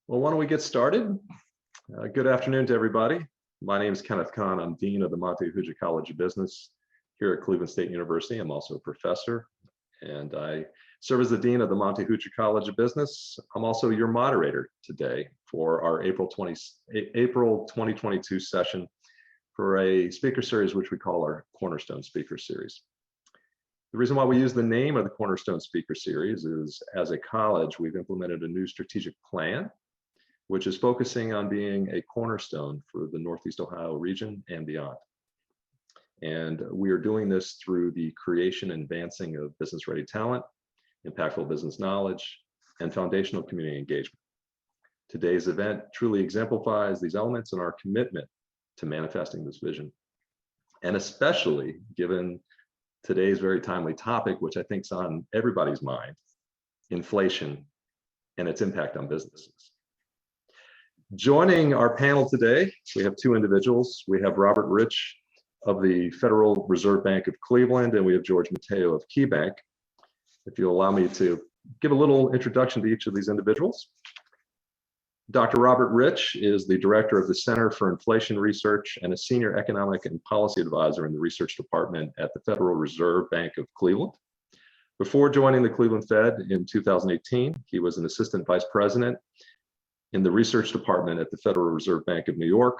Well, why don't we get started? Good afternoon to everybody. My name is Kenneth Kahn. I'm Dean of the Monte Huja College of Business here at Cleveland State University. I'm also a professor, and I serve as the Dean of the Monte Huja College of Business. I'm also your moderator today for our April 2022 session for a speaker series, which we call our Cornerstone Speaker Series. The reason why we use the name of the Cornerstone Speaker Series is, as a college, we've implemented a new strategic plan which is focusing on being a cornerstone for the Northeast Ohio region and beyond. And we are doing this through the creation and advancing of business-ready talent, impactful business knowledge, and foundational community engagement. Today's event truly exemplifies these elements and our commitment to manifesting this vision. And especially given today's very timely topic, which I think is on everybody's mind, inflation and its impact on businesses. Joining our panel today, we have two individuals. We have Robert Rich of the Federal Reserve Bank of Cleveland, and we have George Mateo of KeyBank. If you'll allow me to give a little introduction to each of these individuals. Dr. Robert Rich is the director of the Center for Inflation Research and a senior economic and policy advisor in the research department at the Federal Reserve Bank of Cleveland. Before joining the Cleveland Fed in 2018, he was an assistant vice president in the research department at the Federal Reserve Bank of New York,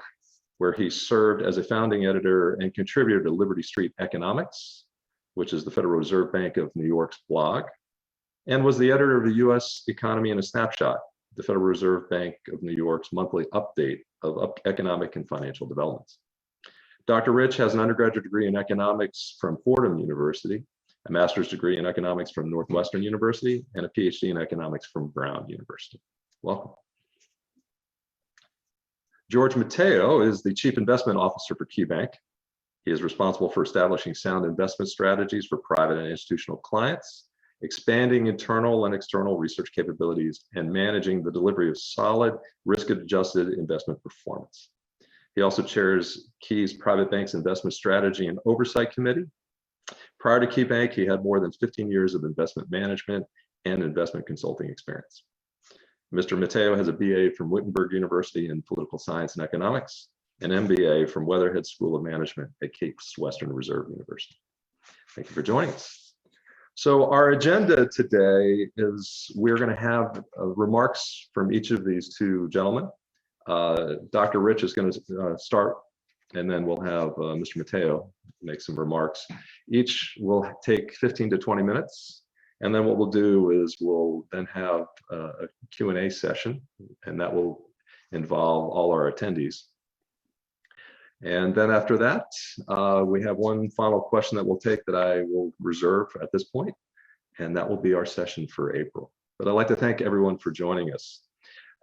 where he served as a founding editor and contributor to Liberty Street Economics, which is the Federal Reserve Bank of New York's blog, and was the editor of the U.S. Economy in a Snapshot, the Federal Reserve Bank of New York's monthly update of economic and financial developments. Dr. Rich has an undergraduate degree in economics from Fordham University, a master's degree in economics from Northwestern University, and a PhD in economics from Brown University. Welcome. George Mateo is the Chief Investment Officer for KeyBank. He is responsible for establishing sound investment strategies for private and institutional clients, expanding internal and external research capabilities, and managing the delivery of solid, risk-adjusted investment performance. He also chairs Key's Private Bank's Investment Strategy and Oversight Committee. Prior to KeyBank, he had more than 15 years of investment management and investment consulting experience. Mr. Mateo has a BA from Wittenberg University in Political Science and Economics, an MBA from Weatherhead School of Management at Case Western Reserve University. Thank you for joining us. So our agenda today is we're going to have remarks from each of these two gentlemen. Dr. Rich is going to start, and then we'll have Mr. Mateo make some remarks. Each will take 15 to 20 minutes. And then what we'll do is we'll then have a Q&A session, and that will involve all our attendees. And then after that, we have one final question that we'll take that I will reserve at this point, and that will be our session for April. But I'd like to thank everyone for joining us.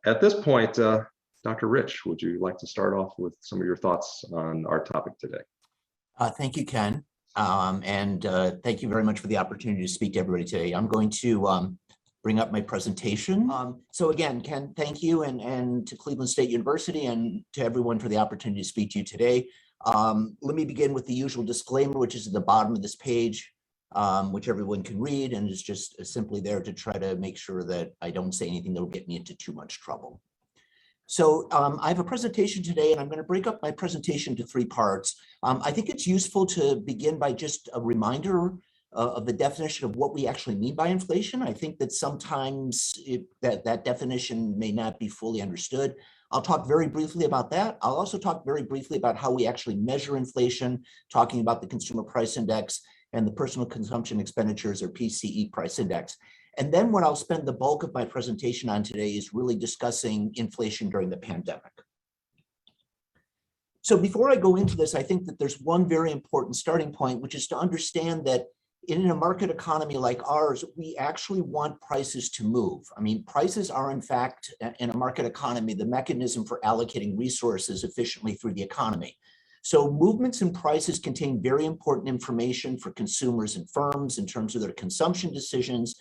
At this point, Dr. Rich, would you like to start off with some of your thoughts on our topic today? Thank you, Ken. Thank you very much for the opportunity to speak to everybody today. I'm going to bring up my presentation. So again, Ken, thank you, and to Cleveland State University and to everyone for the opportunity to speak to you today. Let me begin with the usual disclaimer, which is at the bottom of this page, which everyone can read, and is just simply there to try to make sure that I don't say anything that will get me into too much trouble. So I have a presentation today, and I'm going to break up my presentation into three parts. I think it's useful to begin by just a reminder of the definition of what we actually mean by inflation. I think that sometimes that definition may not be fully understood. I'll talk very briefly about that. I'll also talk very briefly about how we actually measure inflation, talking about the Consumer Price Index and the Personal Consumption Expenditures, or PCE, price index. And then what I'll spend the bulk of my presentation on today is really discussing inflation during the pandemic. So before I go into this, I think that there's one very important starting point, which is to understand that in a market economy like ours, we actually want prices to move. I mean, prices are, in fact, in a market economy, the mechanism for allocating resources efficiently through the economy. So movements in prices contain very important information for consumers and firms in terms of their consumption decisions,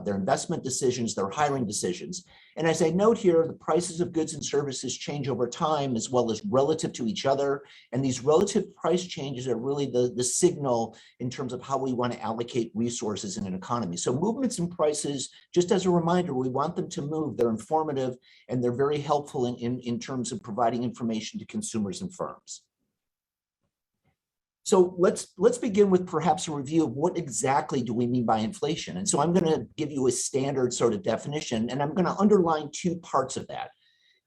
their investment decisions, their hiring decisions. And as I note here, the prices of goods and services change over time as well as relative to each other. And these relative price changes are really the signal in terms of how we want to allocate resources in an economy. So movements in prices, just as a reminder, we want them to move. They're informative and they're very helpful in terms of providing information to consumers and firms. So let's begin with perhaps a review of what exactly do we mean by inflation. And so I'm going to give you a standard sort of definition, and I'm going to underline two parts of that.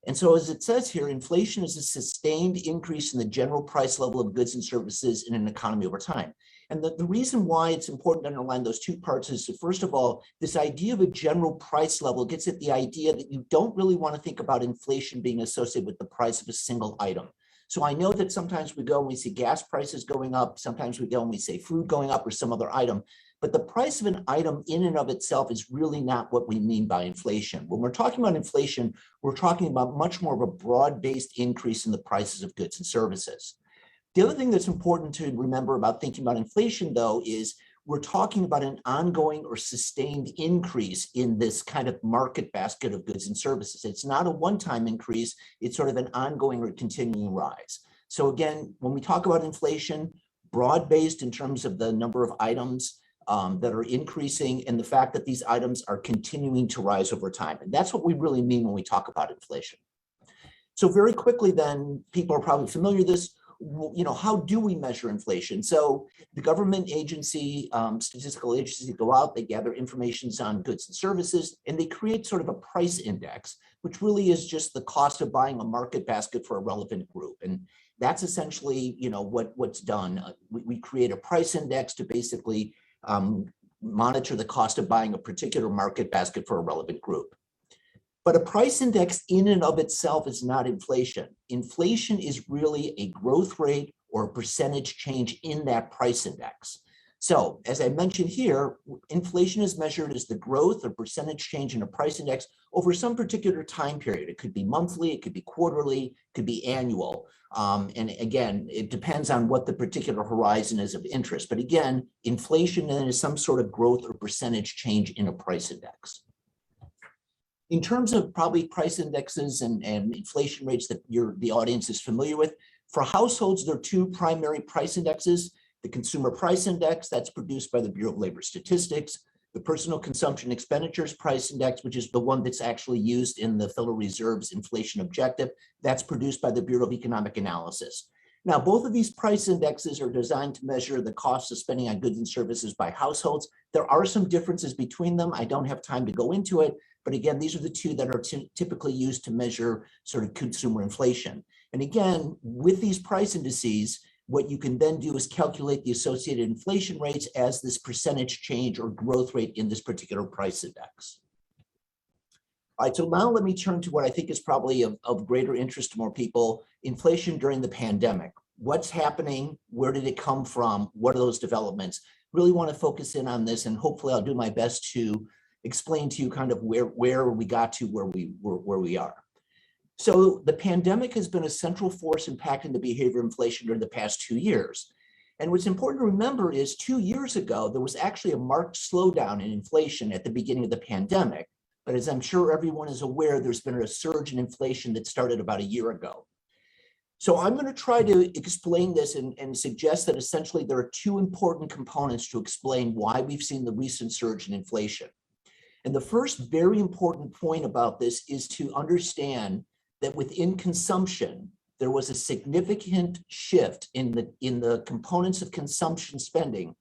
And so as it says here, inflation is a sustained increase in the general price level of goods and services in an economy over time. And the reason why it's important to underline those two parts is, first of all, this idea of a general price level gets at the idea that you don't really want to think about inflation being associated with the price of a single item. So I know that sometimes we go and we see gas prices going up, sometimes we go and we say food going up or some other item, but the price of an item in and of itself is really not what we mean by inflation. When we're talking about inflation, we're talking about much more of a broad-based increase in the prices of goods and services. The other thing that's important to remember about thinking about inflation, though, is we're talking about an ongoing or sustained increase in this kind of market basket of goods and services. It's not a one-time increase, it's sort of an ongoing or continuing rise. So again, when we talk about inflation, broad-based in terms of the number of items that are increasing and the fact that these items are continuing to rise over time. And that's what we really mean when we talk about inflation. So very quickly then, people are probably familiar with this. How do we measure inflation? So the government agency, statistical agencies go out, they gather information on goods and services, and they create sort of a price index, which really is just the cost of buying a market basket for a relevant group. And that's essentially, what's done. We create a price index to basically monitor the cost of buying a particular market basket for a relevant group. But a price index in and of itself is not inflation. Inflation is really a growth rate or a percentage change in that price index. So as I mentioned here, inflation is measured as the growth or percentage change in a price index over some particular time period. It could be monthly, it could be quarterly, it could be annual. And again, it depends on what the particular horizon is of interest. But again, inflation then is some sort of growth or percentage change in a price index. In terms of probably price indexes and inflation rates that the audience is familiar with, for households, there are two primary price indexes: the Consumer Price Index, that's produced by the Bureau of Labor Statistics, the Personal Consumption Expenditures Price Index, which is the one that's actually used in the Federal Reserve's inflation objective, that's produced by the Bureau of Economic Analysis. Now, both of these price indexes are designed to measure the cost of spending on goods and services by households. There are some differences between them. I don't have time to go into it, but again, these are the two that are typically used to measure sort of consumer inflation. And again, with these price indices, what you can then do is calculate the associated inflation rates as this percentage change or growth rate in this particular price index. All right, so now let me turn to what I think is probably of greater interest to more people: inflation during the pandemic. What's happening? Where did it come from? What are those developments? Really want to focus in on this, and hopefully I'll do my best to explain to you kind of where we got to where we are. So the pandemic has been a central force impacting the behavior of inflation during the past 2 years. And what's important to remember is 2 years ago, there was actually a marked slowdown in inflation at the beginning of the pandemic. But as I'm sure everyone is aware, there's been a surge in inflation that started about a year ago. So I'm going to try to explain this and suggest that essentially there are two important components to explain why we've seen the recent surge in inflation. And the first very important point about this is to understand that within consumption, there was a significant shift in the components of consumption spending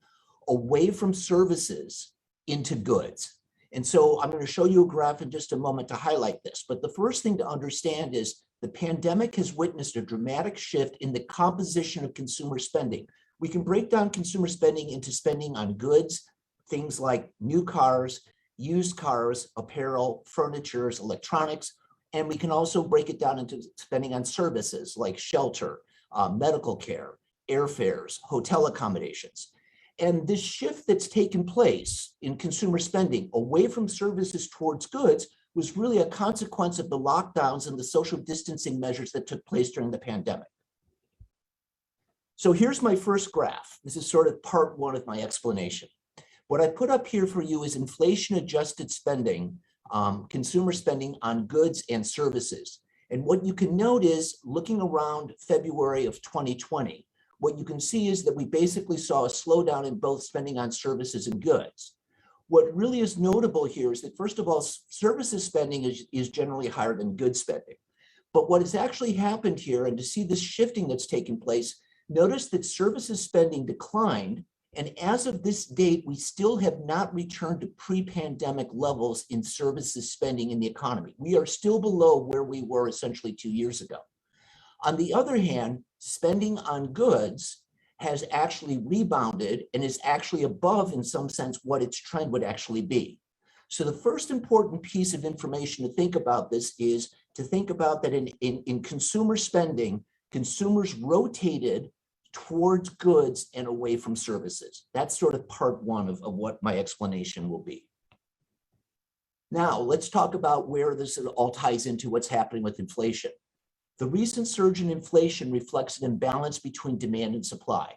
away from services into goods. And so I'm going to show you a graph in just a moment to highlight this. But the first thing to understand is the pandemic has witnessed a dramatic shift in the composition of consumer spending. We can break down consumer spending into spending on goods, things like new cars, used cars, apparel, furniture, electronics, and we can also break it down into spending on services like shelter, medical care, airfares, hotel accommodations. And this shift that's taken place in consumer spending away from services towards goods was really a consequence of the lockdowns and the social distancing measures that took place during the pandemic. So here's my first graph. This is sort of part one of my explanation. What I put up here for you is inflation-adjusted spending, consumer spending on goods and services. And what you can note is, looking around February of 2020, what you can see is that we basically saw a slowdown in both spending on services and goods. What really is notable here is that, first of all, services spending is generally higher than goods spending. But what has actually happened here, and to see this shifting that's taken place, notice that services spending declined. And as of this date, we still have not returned to pre-pandemic levels in services spending in the economy. We are still below where we were essentially 2 years ago. On the other hand, spending on goods has actually rebounded and is actually above, in some sense, what its trend would actually be. So the first important piece of information to think about this is to think about that in consumer spending, consumers rotated towards goods and away from services. That's sort of part one of what my explanation will be. Now, let's talk about where this all ties into what's happening with inflation. The recent surge in inflation reflects an imbalance between demand and supply.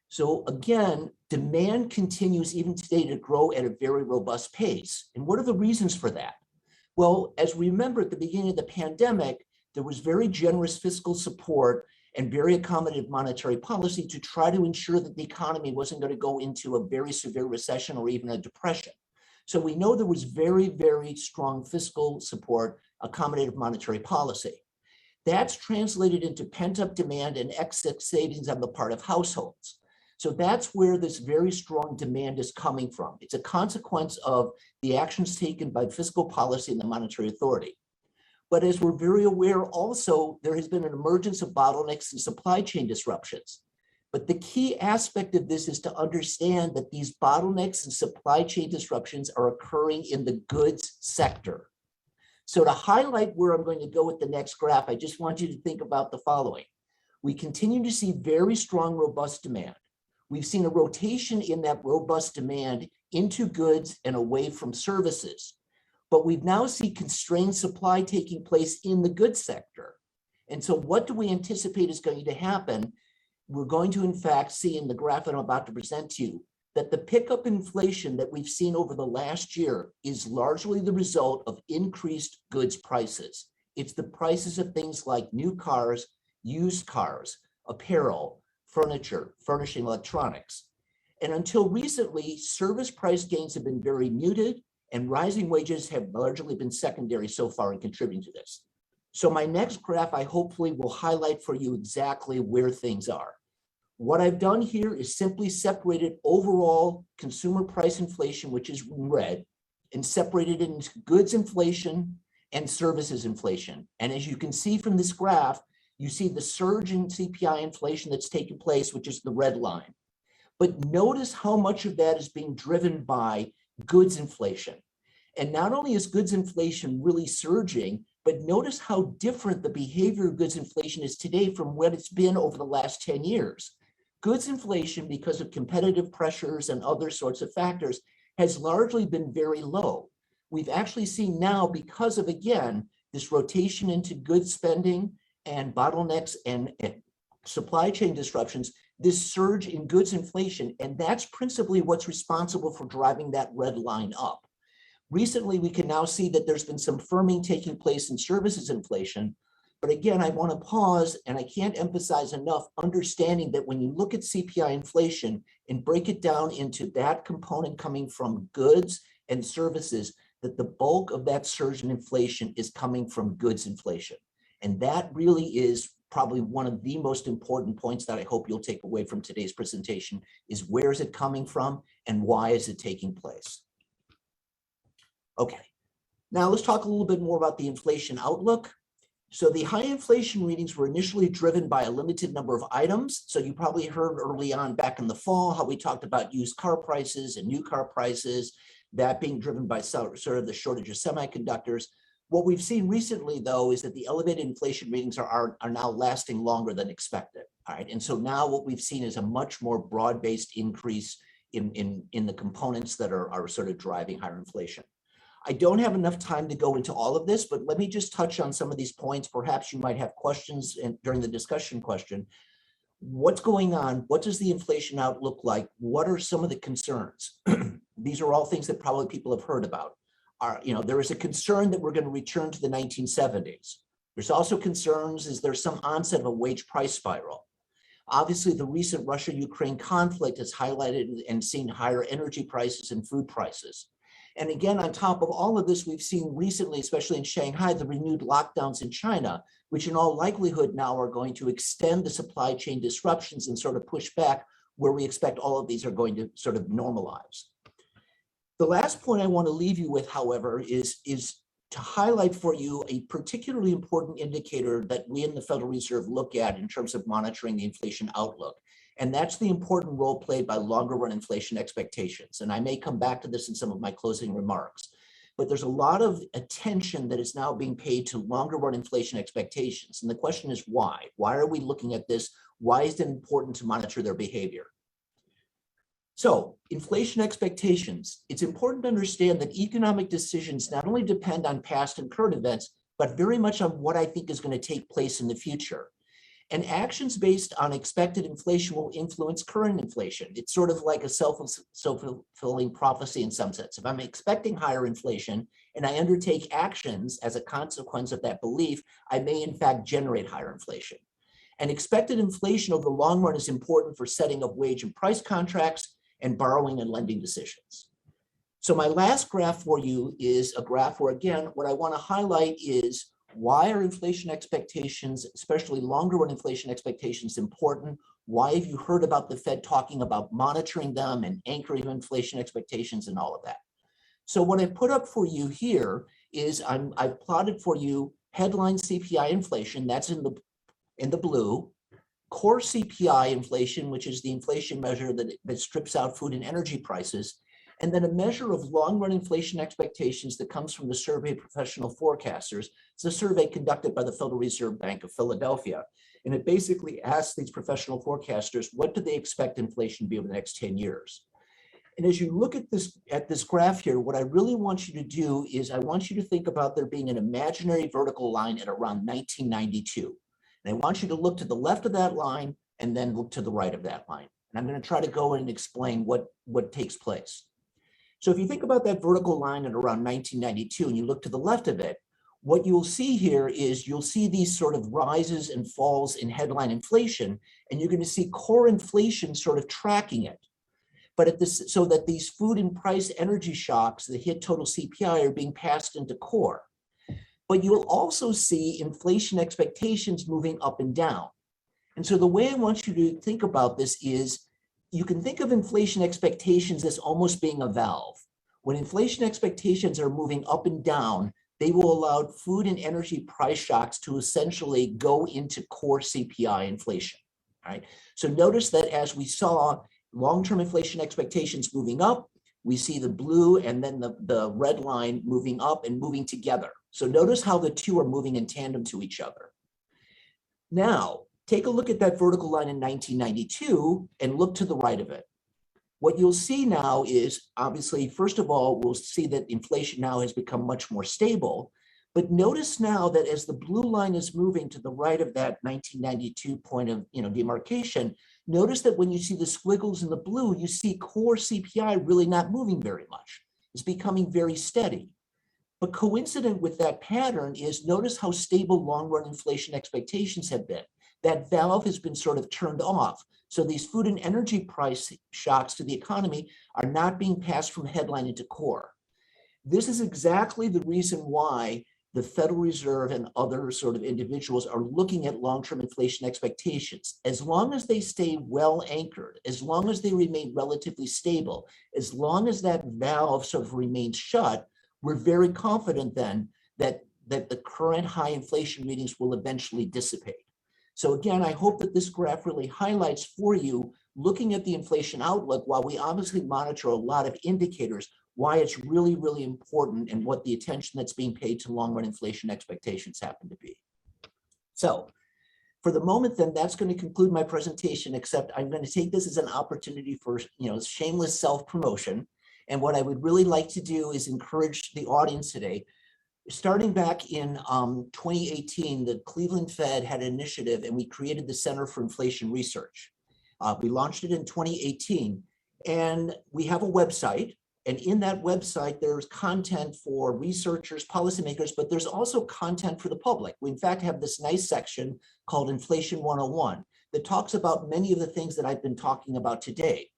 So again, demand continues even today to grow at a very robust pace. And what are the reasons for that? Well, as we remember at the beginning of the pandemic, there was very generous fiscal support and very accommodative monetary policy to try to ensure that the economy wasn't going to go into a very severe recession or even a depression. So we know there was very, very strong fiscal support, accommodative monetary policy. That's translated into pent-up demand and excess savings on the part of households. So that's where this very strong demand is coming from. It's a consequence of the actions taken by fiscal policy and the monetary authority. But as we're very aware also, there has been an emergence of bottlenecks and supply chain disruptions. But the key aspect of this is to understand that these bottlenecks and supply chain disruptions are occurring in the goods sector. So to highlight where I'm going to go with the next graph, I just want you to think about the following. We continue to see very strong, robust demand. We've seen a rotation in that robust demand into goods and away from services. But we now see constrained supply taking place in the goods sector. And so what do we anticipate is going to happen? We're going to, in fact, see in the graph that I'm about to present to you that the pickup inflation that we've seen over the last year is largely the result of increased goods prices. It's the prices of things like new cars, used cars, apparel, furniture, furnishing, electronics. And until recently, service price gains have been very muted, and rising wages have largely been secondary so far in contributing to this. So my next graph, I hopefully will highlight for you exactly where things are. What I've done here is simply separated overall consumer price inflation, which is in red, and separated it into goods inflation and services inflation. And as you can see from this graph, you see the surge in CPI inflation that's taken place, which is the red line. But notice how much of that is being driven by goods inflation. And not only is goods inflation really surging, but notice how different the behavior of goods inflation is today from what it's been over the last 10 years. Goods inflation, because of competitive pressures and other sorts of factors, has largely been very low. We've actually seen now, because of, again, this rotation into goods spending and bottlenecks and supply chain disruptions, this surge in goods inflation, and that's principally what's responsible for driving that red line up. Recently, we can now see that there's been some firming taking place in services inflation. But again, I want to pause, and I can't emphasize enough understanding that when you look at CPI inflation and break it down into that component coming from goods and services, that the bulk of that surge in inflation is coming from goods inflation. And that really is probably one of the most important points that I hope you'll take away from today's presentation is where is it coming from and why is it taking place? Okay, now let's talk a little bit more about the inflation outlook. So the high inflation readings were initially driven by a limited number of items. So you probably heard early on back in the fall how we talked about used car prices and new car prices, that being driven by sort of the shortage of semiconductors. What we've seen recently, though, is that the elevated inflation readings are now lasting longer than expected. All right, and so now what we've seen is a much more broad-based increase in the components that are sort of driving higher inflation. I don't have enough time to go into all of this, but let me just touch on some of these points. Perhaps you might have questions during the discussion question. What's going on? What does the inflation outlook like? What are some of the concerns? these are all things that probably people have heard about. There is a concern that we're going to return to the 1970s. There's also concerns, is there some onset of a wage price spiral? Obviously, the recent Russia-Ukraine conflict has highlighted and seen higher energy prices and food prices. And again, on top of all of this, we've seen recently, especially in Shanghai, the renewed lockdowns in China, which in all likelihood now are going to extend the supply chain disruptions and sort of push back where we expect all of these are going to sort of normalize. The last point I want to leave you with, however, is to highlight for you a particularly important indicator that we in the Federal Reserve look at in terms of monitoring the inflation outlook. And that's the important role played by longer run inflation expectations. And I may come back to this in some of my closing remarks, but there's a lot of attention that is now being paid to longer run inflation expectations. And the question is why? Why are we looking at this? Why is it important to monitor their behavior? So inflation expectations, it's important to understand that economic decisions not only depend on past and current events, but very much on what I think is going to take place in the future. And actions based on expected inflation will influence current inflation. It's sort of like a self-fulfilling prophecy in some sense. If I'm expecting higher inflation and I undertake actions as a consequence of that belief, I may in fact generate higher inflation. And expected inflation over the long run is important for setting up wage and price contracts and borrowing and lending decisions. So my last graph for you is a graph where, again, what I want to highlight is why are inflation expectations, especially longer run inflation expectations, important? Why have you heard about the Fed talking about monitoring them and anchoring inflation expectations and all of that? So what I put up for you here is I've plotted for you headline CPI inflation, that's in the blue, core CPI inflation, which is the inflation measure that strips out food and energy prices, and then a measure of long-run inflation expectations that comes from the Survey of Professional Forecasters. It's a survey conducted by the Federal Reserve Bank of Philadelphia, and it basically asks these professional forecasters, what do they expect inflation to be over the next 10 years? And as you look at this graph here, what I really want you to do is I want you to think about there being an imaginary vertical line at around 1992. And I want you to look to the left of that line and then look to the right of that line. And I'm going to try to go in and explain what takes place. So if you think about that vertical line at around 1992 and you look to the left of it, what you'll see here is you'll see these sort of rises and falls in headline inflation, and you're going to see core inflation sort of tracking it. But so that these food and price energy shocks that hit total CPI are being passed into core. But you'll also see inflation expectations moving up and down. And so the way I want you to think about this is you can think of inflation expectations as almost being a valve. When inflation expectations are moving up and down, they will allow food and energy price shocks to essentially go into core CPI inflation. All right. So notice that as we saw long-term inflation expectations moving up, we see the blue and then the red line moving up and moving together. So notice how the two are moving in tandem to each other. Now, take a look at that vertical line in 1992 and look to the right of it. What you'll see now is, obviously, first of all, we'll see that inflation now has become much more stable. But notice now that as the blue line is moving to the right of that 1992 point of demarcation, notice that when you see the squiggles in the blue, you see core CPI really not moving very much. It's becoming very steady. But coincident with that pattern is notice how stable long-run inflation expectations have been. That valve has been sort of turned off. So these food and energy price shocks to the economy are not being passed from headline into core. This is exactly the reason why the Federal Reserve and other sort of individuals are looking at long-term inflation expectations. As long as they stay well anchored, as long as they remain relatively stable, as long as that valve sort of remains shut, we're very confident then that the current high inflation readings will eventually dissipate. So again, I hope that this graph really highlights for you, looking at the inflation outlook, while we obviously monitor a lot of indicators, why it's really, really important and what the attention that's being paid to long-run inflation expectations happen to be. So for the moment, then, that's going to conclude my presentation, except I'm going to take this as an opportunity for shameless self-promotion. And what I would really like to do is encourage the audience today. Starting back in 2018, the Cleveland Fed had an initiative and we created the Center for Inflation Research. We launched it in 2018 and we have a website. And in that website, there's content for researchers, policymakers, but there's also content for the public. We in fact have this nice section called Inflation 101 that talks about many of the things that I've been talking about today.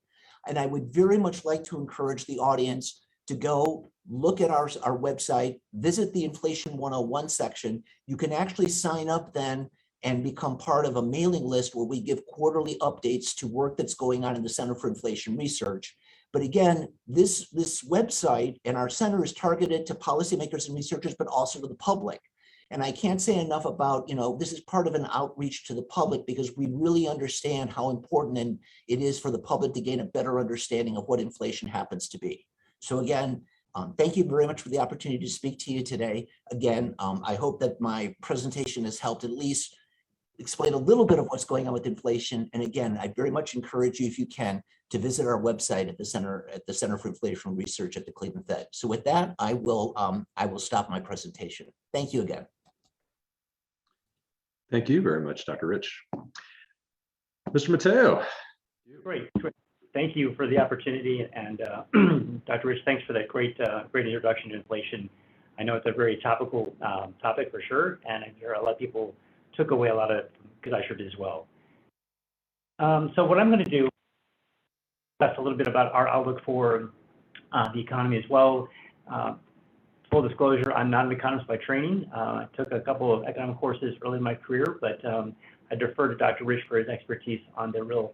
And I would very much like to encourage the audience to go look at our website, visit the Inflation 101 section. You can actually sign up then and become part of a mailing list where we give quarterly updates to work that's going on in the Center for Inflation Research. But again, this website and our center is targeted to policymakers and researchers, but also to the public. And I can't say enough about, this is part of an outreach to the public because we really understand how important it is for the public to gain a better understanding of what inflation happens to be. So again, thank you very much for the opportunity to speak to you today. Again, I hope that my presentation has helped at least explain a little bit of what's going on with inflation. And again, I very much encourage you, if you can, to visit our website at the Center for Inflation Research at the Cleveland Fed. So with that, I will stop my presentation. Thank you again. Thank you very much, Dr. Rich. Mr. Mateo. Great. Thank you for the opportunity. And Dr. Rich, thanks for that great introduction to inflation. I know it's a very topical topic for sure. And I'm sure a lot of people took away a lot of it because I sure did as well. So what I'm going to do, that's a little bit about our outlook for the economy as well. Full disclosure, I'm not an economist by training. I took a couple of economic courses early in my career, but I defer to Dr. Rich for his expertise on the real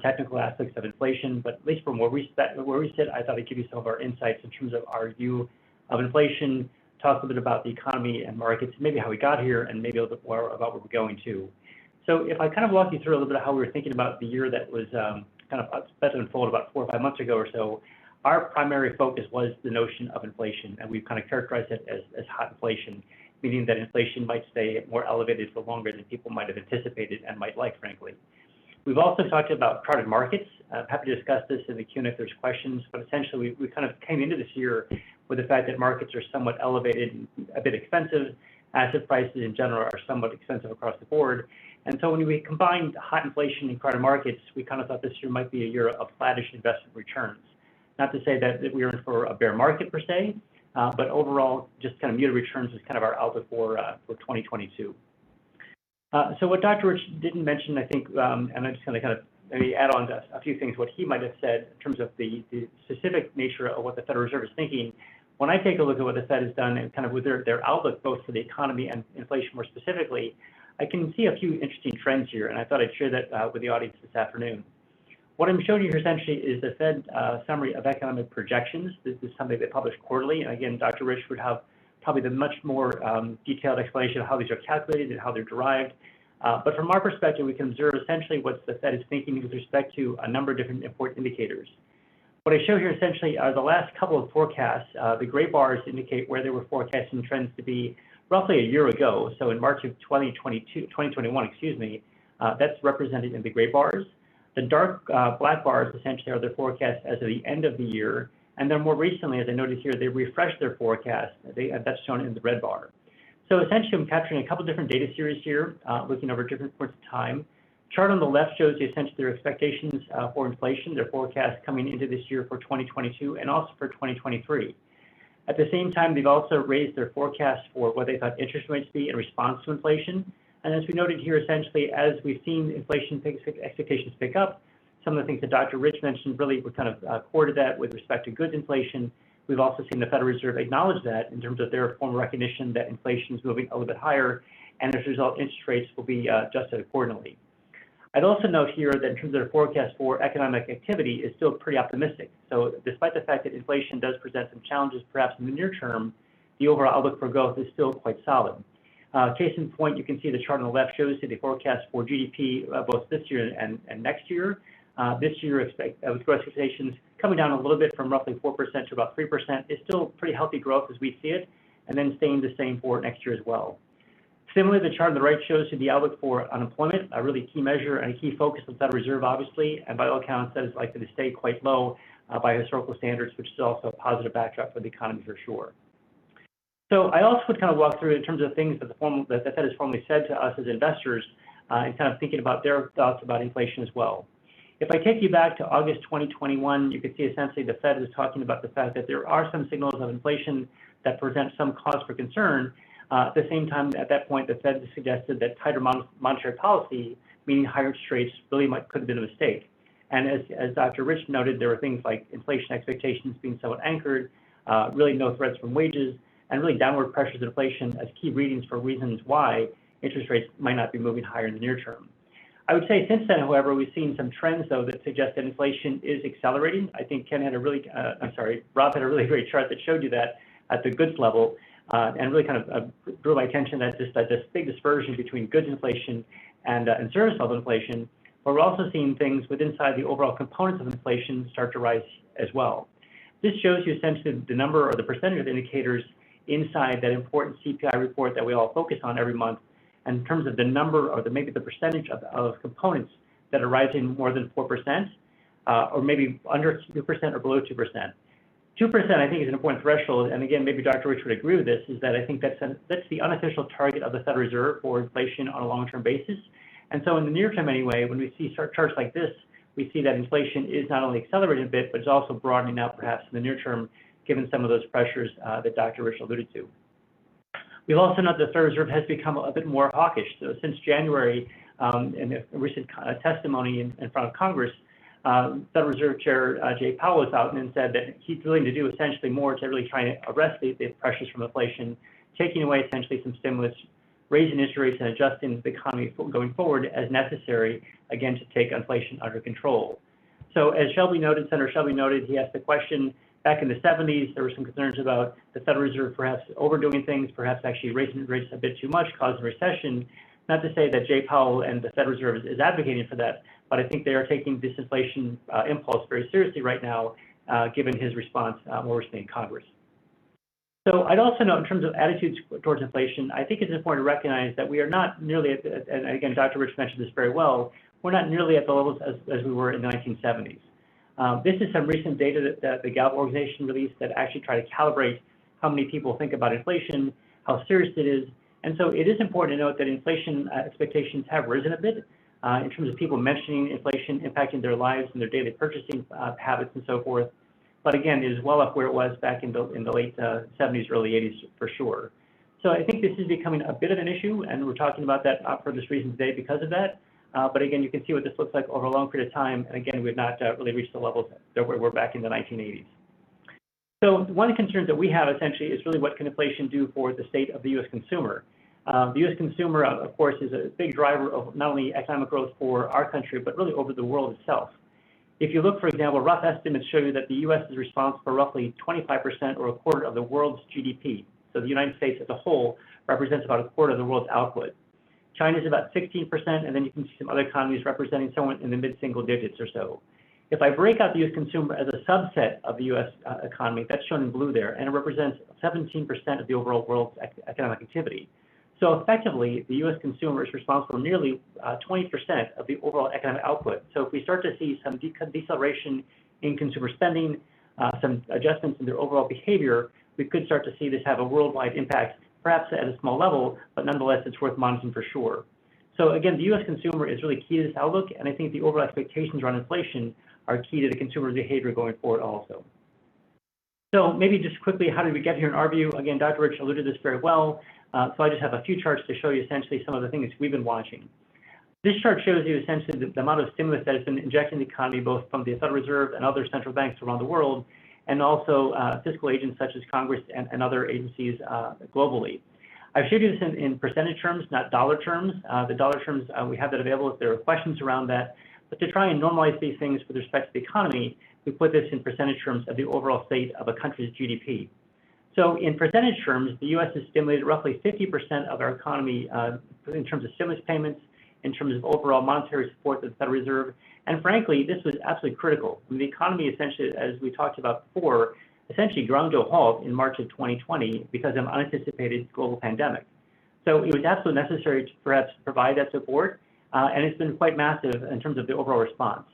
technical aspects of inflation. But at least from where we sit, I thought I'd give you some of our insights in terms of our view of inflation, talk a bit about the economy and markets, maybe how we got here, and maybe a little bit more about where we're going to. So if I kind of walk you through a little bit of how we were thinking about the year that was kind of about to unfold about 4 or 5 months ago or so, our primary focus was the notion of inflation, and we've kind of characterized it as hot inflation, meaning that inflation might stay more elevated for longer than people might have anticipated and might like, frankly. We've also talked about crowded markets. I'm happy to discuss this in the Q&A if there's questions, but essentially we kind of came into this year with the fact that markets are somewhat elevated and a bit expensive. Asset prices in general are somewhat expensive across the board. And so when we combined hot inflation and crowded markets, we kind of thought this year might be a year of flattish investment returns. Not to say that we were in for a bear market per se, but overall, just kind of muted returns was kind of our outlook for 2022. So what Dr. Rich didn't mention, I think, and I'm just going to kind of maybe add on to a few things what he might have said in terms of the specific nature of what the Federal Reserve is thinking. When I take a look at what the Fed has done and kind of with their outlook both for the economy and inflation more specifically, I can see a few interesting trends here, and I thought I'd share that with the audience this afternoon. What I'm showing you here essentially is the Fed summary of economic projections. This is something they publish quarterly, and again, Dr. Rich would have probably the much more detailed explanation of how these are calculated and how they're derived. But from our perspective, we can observe essentially what the Fed is thinking with respect to a number of different important indicators. What I show here essentially are the last couple of forecasts. The gray bars indicate where they were forecasting trends to be roughly a year ago. So in March of 2021, that's represented in the gray bars. The dark black bars essentially are their forecasts as of the end of the year. And then more recently, as I noted here, they refreshed their forecast. That's shown in the red bar. So essentially, I'm capturing a couple different data series here, looking over different points of time. Chart on the left shows you essentially their expectations for inflation, their forecast coming into this year for 2022 and also for 2023. At the same time, they've also raised their forecast for what they thought interest rates be in response to inflation. And as we noted here, essentially, as we've seen inflation expectations pick up, some of the things that Dr. Rich mentioned really were kind of core to that with respect to goods inflation. We've also seen the Federal Reserve acknowledge that in terms of their formal recognition that inflation is moving a little bit higher, and as a result, interest rates will be adjusted accordingly. I'd also note here that in terms of their forecast for economic activity is still pretty optimistic. So despite the fact that inflation does present some challenges perhaps in the near term, the overall outlook for growth is still quite solid. Case in point, you can see the chart on the left shows you the forecast for GDP both this year and next year. This year, with growth expectations coming down a little bit from roughly 4% to about 3%, is still pretty healthy growth as we see it, and then staying the same for next year as well. Similarly, the chart on the right shows you the outlook for unemployment, a really key measure and a key focus of the Federal Reserve, obviously, and by all accounts, that is likely to stay quite low by historical standards, which is also a positive backdrop for the economy for sure. So I also would kind of walk through in terms of things that the Fed has formally said to us as investors and kind of thinking about their thoughts about inflation as well. If I take you back to August 2021, you can see essentially the Fed was talking about the fact that there are some signals of inflation that present some cause for concern. At the same time, at that point, the Fed suggested that tighter monetary policy, meaning higher interest rates, really could have been a mistake. And as Dr. Rich noted, there were things like inflation expectations being somewhat anchored, really no threats from wages, and really downward pressures of inflation as key readings for reasons why interest rates might not be moving higher in the near term. I would say since then, however, we've seen some trends, though, that suggest that inflation is accelerating. I think Ken had a really, Rob had a really great chart that showed you that at the goods level, and really kind of drew my attention that this big dispersion between goods inflation and service level inflation, but we're also seeing things inside the overall components of inflation start to rise as well. This shows you essentially the number or the percentage of indicators inside that important CPI report that we all focus on every month, and in terms of the number or maybe the percentage of components that are rising more than 4%, or maybe under 2% or below 2%. 2%, I think, is an important threshold, and again, maybe Dr. Rich would agree with this, is that I think that's the unofficial target of the Federal Reserve for inflation on a long-term basis. And so in the near term anyway, when we see charts like this, we see that inflation is not only accelerating a bit, but it's also broadening out perhaps in the near term, given some of those pressures that Dr. Rich alluded to. We've also noted the Federal Reserve has become a bit more hawkish. So since January, in a recent testimony in front of Congress, Federal Reserve Chair Jay Powell was out and said that he's willing to do essentially more to really try and arrest the pressures from inflation, taking away essentially some stimulus, raising interest rates and adjusting the economy going forward as necessary, again, to take inflation under control. So as Senator Shelby noted, he asked the question, back in the 70s, there were some concerns about the Federal Reserve perhaps overdoing things, perhaps actually raising rates a bit too much, causing recession. Not to say that Jay Powell and the Federal Reserve is advocating for that, but I think they are taking this inflation impulse very seriously right now, given his response more recently in Congress. So I'd also note in terms of attitudes towards inflation, I think it's important to recognize that we are not nearly at, and again, Dr. Rich mentioned this very well, we're not nearly at the levels as we were in the 1970s. This is some recent data that the Gallup organization released that actually try to calibrate how many people think about inflation, how serious it is. And so it is important to note that inflation expectations have risen a bit in terms of people mentioning inflation impacting their lives and their daily purchasing habits and so forth. But again, it is well up where it was back in the late 70s, early 80s for sure. So I think this is becoming a bit of an issue, and we're talking about that for this reason today because of that. But again, you can see what this looks like over a long period of time. And again, we've not really reached the levels that we were back in the 1980s. So one of the concerns that we have essentially is really what can inflation do for the state of the U.S. consumer. The U.S. consumer, of course, is a big driver of not only economic growth for our country, but really over the world itself. If you look, for example, rough estimates show you that the U.S. is responsible for roughly 25% or a quarter of the world's GDP. So the United States as a whole represents about a quarter of the world's output. China is about 16%, and then you can see some other economies representing somewhere in the mid-single digits or so. If I break out the U.S. consumer as a subset of the U.S. economy, that's shown in blue there, and it represents 17% of the overall world's economic activity. So effectively, the U.S. consumer is responsible for nearly 20% of the overall economic output. So if we start to see some deceleration in consumer spending, some adjustments in their overall behavior, we could start to see this have a worldwide impact, perhaps at a small level, but nonetheless, it's worth monitoring for sure. So again, the U.S. consumer is really key to this outlook, and I think the overall expectations around inflation are key to the consumer behavior going forward also. So maybe just quickly, how did we get here in our view? Again, Dr. Rich alluded to this very well. So I just have a few charts to show you essentially some of the things we've been watching. This chart shows you essentially the amount of stimulus that has been injected in the economy, both from the Federal Reserve and other central banks around the world, and also fiscal agents such as Congress and other agencies globally. I've showed you this in percentage terms, not dollar terms. The dollar terms, we have that available if there are questions around that. But to try and normalize these things with respect to the economy, we put this in percentage terms of the overall state of a country's GDP. So in percentage terms, the U.S. has stimulated roughly 50% of our economy in terms of stimulus payments, in terms of overall monetary support to the Federal Reserve. And frankly, this was absolutely critical. I mean, the economy essentially, as we talked about before, essentially ground to a halt in March of 2020 because of an unanticipated global pandemic. So it was absolutely necessary to perhaps provide that support, and it's been quite massive in terms of the overall response.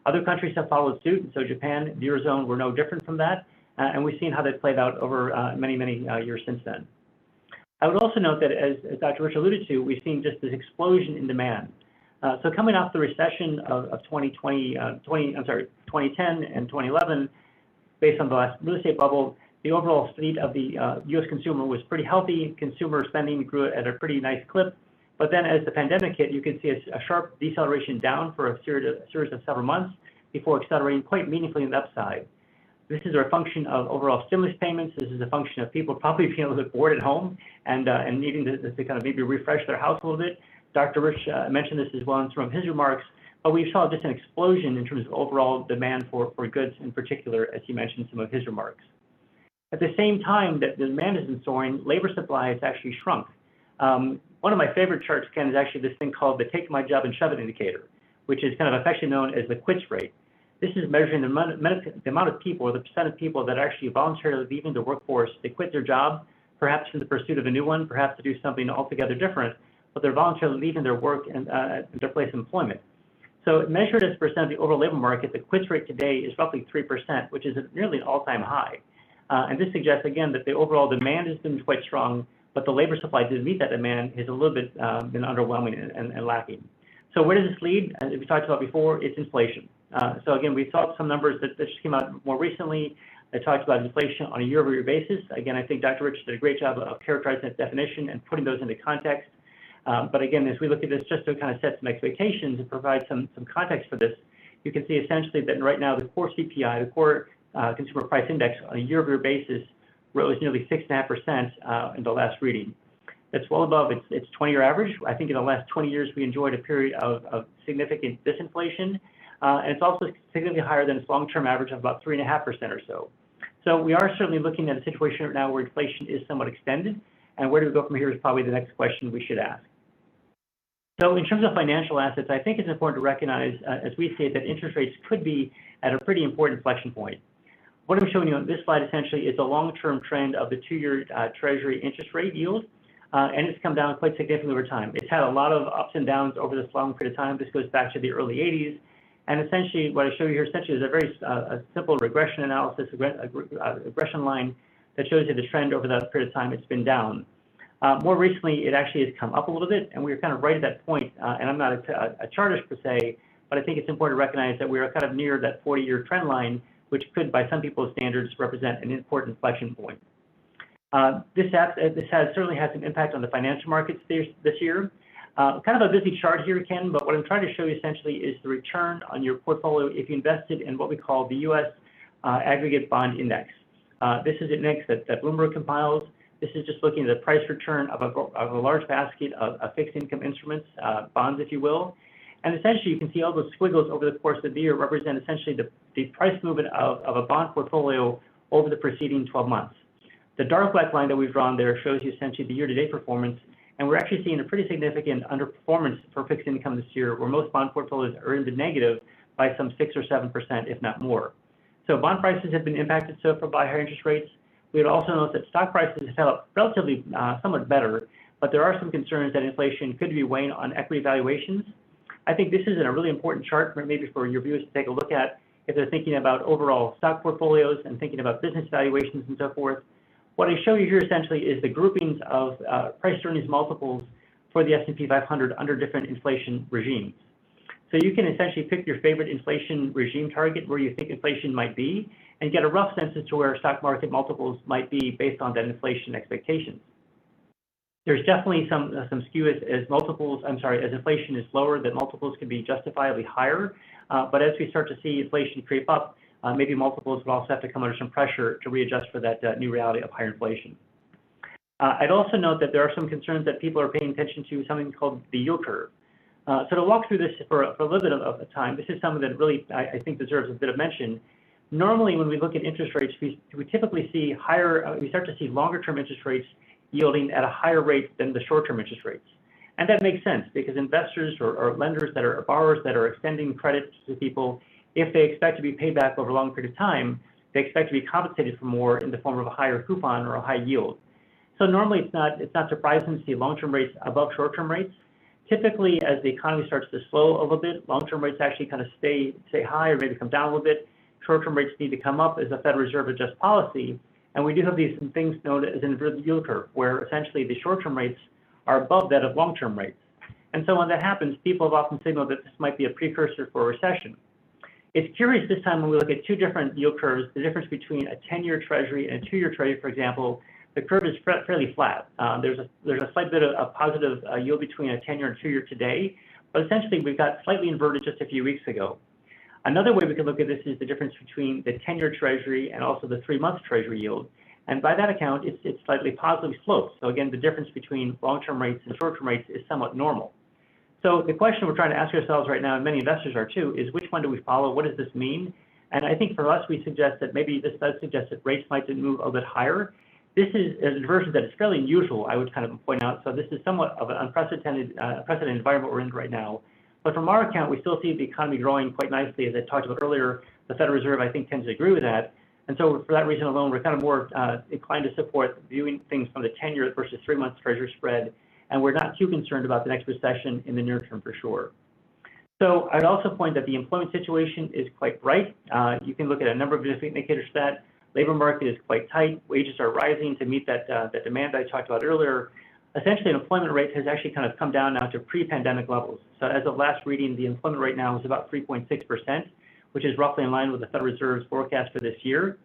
Other countries have followed suit, so Japan, the Eurozone were no different from that, and we've seen how that played out over many years since then. I would also note that as Dr. Rich alluded to, we've seen just this explosion in demand. So coming off the recession of 2010 and 2011, based on the last real estate bubble, the overall state of the U.S. consumer was pretty healthy. Consumer spending grew at a pretty nice clip. But then as the pandemic hit, you can see a sharp deceleration down for a series of several months before accelerating quite meaningfully on the upside. This is a function of overall stimulus payments. This is a function of people probably being a little bit bored at home and needing to kind of maybe refresh their house a little bit. Dr. Rich mentioned this as well in some of his remarks, but we saw just an explosion in terms of overall demand for goods in particular, as he mentioned in some of his remarks. At the same time that the demand has been soaring, labor supply has actually shrunk. One of my favorite charts, Ken, is actually this thing called the take my job and shove it indicator, which is kind of affectionately known as the quits rate. This is measuring the amount of people, or the percent of people that are actually voluntarily leaving the workforce. They quit their job, perhaps in the pursuit of a new one, perhaps to do something altogether different, but they're voluntarily leaving their work and their place of employment. So measured as percent of the overall labor market, the quits rate today is roughly 3%, which is nearly an all-time high. And this suggests, again, that the overall demand has been quite strong, but the labor supply to meet that demand has a little bit been underwhelming and lacking. So where does this lead? As we talked about before, it's inflation. So again, we saw some numbers that just came out more recently that talked about inflation on a year-over-year basis. Again, I think Dr. Rich did a great job of characterizing that definition and putting those into context. But again, as we look at this, just to kind of set some expectations and provide some context for this, you can see essentially that right now the core CPI, the core consumer price index on a year-over-year basis rose nearly 6.5% in the last reading. That's well above its 20-year average. I think in the last 20 years, we enjoyed a period of significant disinflation. And it's also significantly higher than its long-term average of about 3.5% or so. So we are certainly looking at a situation right now where inflation is somewhat extended. And where do we go from here is probably the next question we should ask. So in terms of financial assets, I think it's important to recognize, as we see it, that interest rates could be at a pretty important inflection point. What I'm showing you on this slide essentially is a long-term trend of the two-year Treasury interest rate yield, and it's come down quite significantly over time. It's had a lot of ups and downs over this long period of time. This goes back to the early 80s, and essentially what I show you here essentially is a very simple regression analysis, regression line that shows you the trend over that period of time. It's been down. More recently, it actually has come up a little bit, and we're kind of right at that point, and I'm not a chartist per se, but I think it's important to recognize that we are kind of near that 40-year trend line, which could, by some people's standards, represent an important inflection point. This certainly has an impact on the financial markets this year. Kind of a busy chart here, Ken, but what I'm trying to show you essentially is the return on your portfolio if you invested in what we call the U.S. Aggregate Bond Index. This is an index that Bloomberg compiles. This is just looking at the price return of a large basket of fixed income instruments, bonds, if you will. And essentially, you can see all those squiggles over the course of the year represent essentially the price movement of a bond portfolio over the preceding 12 months. The dark black line that we've drawn there shows you essentially the year-to-date performance, and we're actually seeing a pretty significant underperformance for fixed income this year, where most bond portfolios are in the negative by some 6 or 7%, if not more. So bond prices have been impacted so far by higher interest rates. We would also note that stock prices have held up relatively somewhat better, but there are some concerns that inflation could be weighing on equity valuations. I think this is a really important chart maybe for your viewers to take a look at if they're thinking about overall stock portfolios and thinking about business valuations and so forth. What I show you here essentially is the groupings of price earnings multiples for the S&P 500 under different inflation regimes. So you can essentially pick your favorite inflation regime target where you think inflation might be and get a rough sense as to where stock market multiples might be based on that inflation expectations. There's definitely some skew as inflation is lower, that multiples can be justifiably higher. But as we start to see inflation creep up, maybe multiples will also have to come under some pressure to readjust for that new reality of higher inflation. I'd also note that there are some concerns that people are paying attention to, something called the yield curve. So to walk through this for a little bit of time, this is something that really I think deserves a bit of mention. Normally, when we look at interest rates, we typically see we start to see longer-term interest rates yielding at a higher rate than the short-term interest rates. And that makes sense because investors or lenders that are borrowers that are extending credit to people, if they expect to be paid back over a long period of time, they expect to be compensated for more in the form of a higher coupon or a high yield. So normally it's not surprising to see long-term rates above short-term rates. Typically, as the economy starts to slow a little bit, long-term rates actually kind of stay high or maybe come down a little bit. Short-term rates need to come up as the Federal Reserve adjusts policy. And we do have these things known as inverted yield curve, where essentially the short-term rates are above that of long-term rates. And so when that happens, people have often signaled that this might be a precursor for a recession. It's curious this time when we look at two different yield curves, the difference between a 10-year Treasury and a 2-year Treasury, for example, the curve is fairly flat. There's a slight bit of positive yield between a 10-year and 2-year today, but essentially we've got slightly inverted just a few weeks ago. Another way we can look at this is the difference between the 10-year Treasury and also the 3-month Treasury yield. And by that account, it's slightly positively sloped. So again, the difference between long-term rates and short-term rates is somewhat normal. So the question we're trying to ask ourselves right now, and many investors are too, is which one do we follow? What does this mean? And I think for us, we suggest that maybe this does suggest that rates might move a little bit higher. This is an inversion that is fairly unusual, I would kind of point out. So this is somewhat of an unprecedented environment we're in right now. But from our account, we still see the economy growing quite nicely. As I talked about earlier, the Federal Reserve, I think, tends to agree with that. And so for that reason alone, we're kind of more inclined to support viewing things from the 10-year versus 3-month Treasury spread. And we're not too concerned about the next recession in the near term for sure. So I'd also point that the employment situation is quite bright. You can look at a number of different indicators for that. Labor market is quite tight. Wages are rising to meet that demand I talked about earlier. Essentially, employment rate has actually kind of come down now to pre-pandemic levels. So as of last reading, the employment rate now is about 3.6%, which is roughly in line with the Federal Reserve's forecast for this year.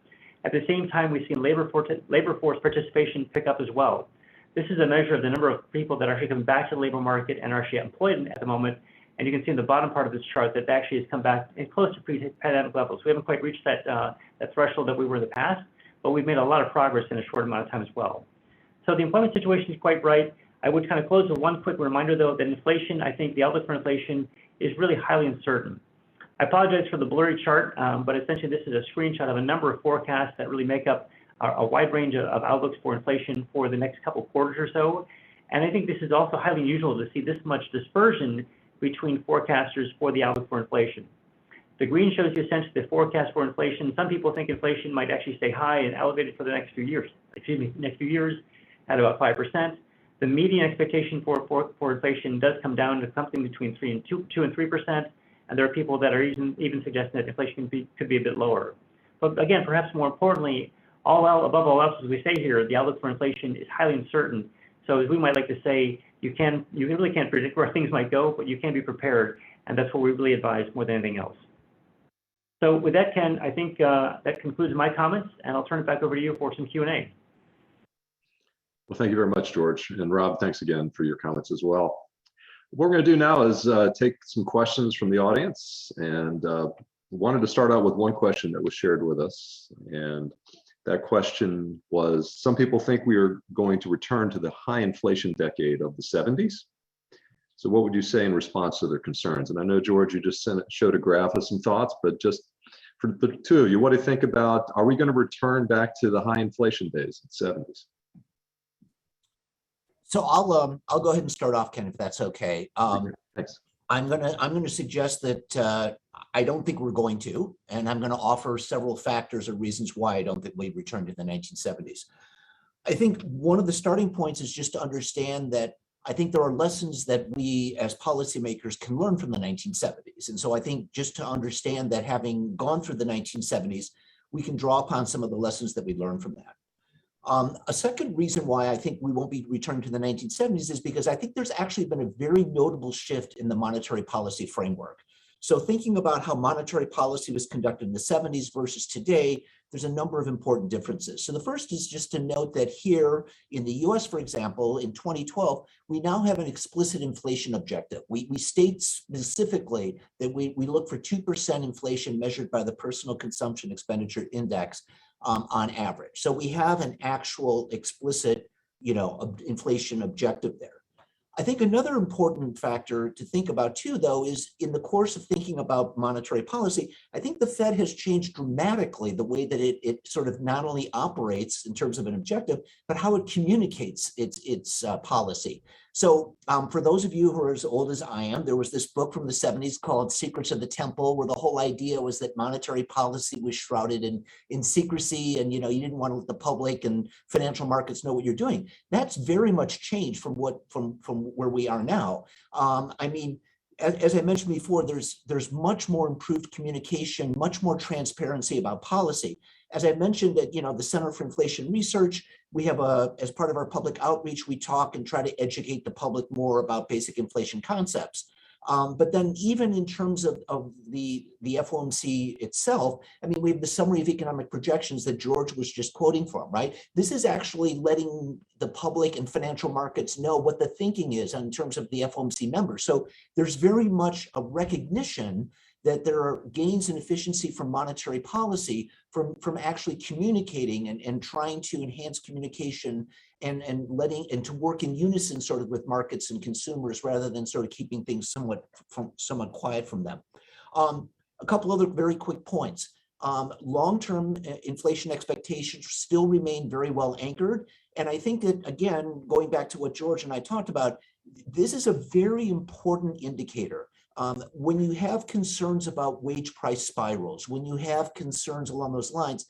At the same time, we've seen labor force participation pick up as well. This is a measure of the number of people that are actually coming back to the labor market and are actually employed at the moment. And you can see in the bottom part of this chart that actually has come back in close to pre-pandemic levels. We haven't quite reached that threshold that we were in the past, but we've made a lot of progress in a short amount of time as well. So the employment situation is quite bright. I would kind of close with one quick reminder, though, that inflation, I think the outlook for inflation is really highly uncertain. I apologize for the blurry chart, but essentially this is a screenshot of a number of forecasts that really make up a wide range of outlooks for inflation for the next couple of quarters or so. And I think this is also highly unusual to see this much dispersion between forecasters for the outlook for inflation. The green shows you essentially the forecast for inflation. Some people think inflation might actually stay high and elevated for the next few years. Next few years at about 5%. The median expectation for inflation does come down to something between 2 and 3%. And there are people that are even suggesting that inflation could be a bit lower. But again, perhaps more importantly, above all else, as we say here, the outlook for inflation is highly uncertain. So as we might like to say, you really can't predict where things might go, but you can be prepared. And that's what we really advise more than anything else. So with that, Ken, I think that concludes my comments, and I'll turn it back over to you for some Q&A. Well, thank you very much, George. And Rob, thanks again for your comments as well. What we're going to do now is take some questions from the audience, and wanted to start out with one question that was shared with us. And that question was, some people think we are going to return to the high inflation decade of the 70s. So what would you say in response to their concerns? And I know, George, you just showed a graph of some thoughts, but just for the two of you, what do you think about, are we going to return back to the high inflation days, the 70s? So I'll go ahead and start off, Ken, if that's okay. Thanks. I'm gonna suggest that I don't think we're going to, and I'm going to offer several factors or reasons why I don't think we return to the 1970s. I think one of the starting points is just to understand that I think there are lessons that we as policymakers can learn from the 1970s. And so I think just to understand that having gone through the 1970s, we can draw upon some of the lessons that we learned from that. A second reason why I think we won't be returning to the 1970s is because I think there's actually been a very notable shift in the monetary policy framework. So thinking about how monetary policy was conducted in the 70s versus today, there's a number of important differences. So the first is just to note that here in the US, for example, in 2012, we now have an explicit inflation objective. We state specifically that we look for 2% inflation measured by the Personal Consumption Expenditure Index on average. So we have an actual explicit, inflation objective there. I think another important factor to think about too, though, is in the course of thinking about monetary policy, I think the Fed has changed dramatically the way that it sort of not only operates in terms of an objective, but how it communicates its policy. So for those of you who are as old as I am, there was this book from the 70s called Secrets of the Temple, where the whole idea was that monetary policy was shrouded in secrecy, and you didn't want to let the public and financial markets know what you're doing. That's very much changed from where we are now. As I mentioned before, there's much more improved communication, much more transparency about policy. As I mentioned, that the Center for Inflation Research, we have as part of our public outreach, we talk and try to educate the public more about basic inflation concepts. But then even in terms of the FOMC itself, I mean, we have the summary of economic projections that George was just quoting from, right? This is actually letting the public and financial markets know what the thinking is in terms of the FOMC members. So there's very much a recognition that there are gains in efficiency from monetary policy, from actually communicating and trying to enhance communication and to work in unison sort of with markets and consumers rather than sort of keeping things somewhat quiet from them. A couple other very quick points. Long-term inflation expectations still remain very well anchored. And I think that, again, going back to what George and I talked about, this is a very important indicator. When you have concerns about wage price spirals, when you have concerns along those lines,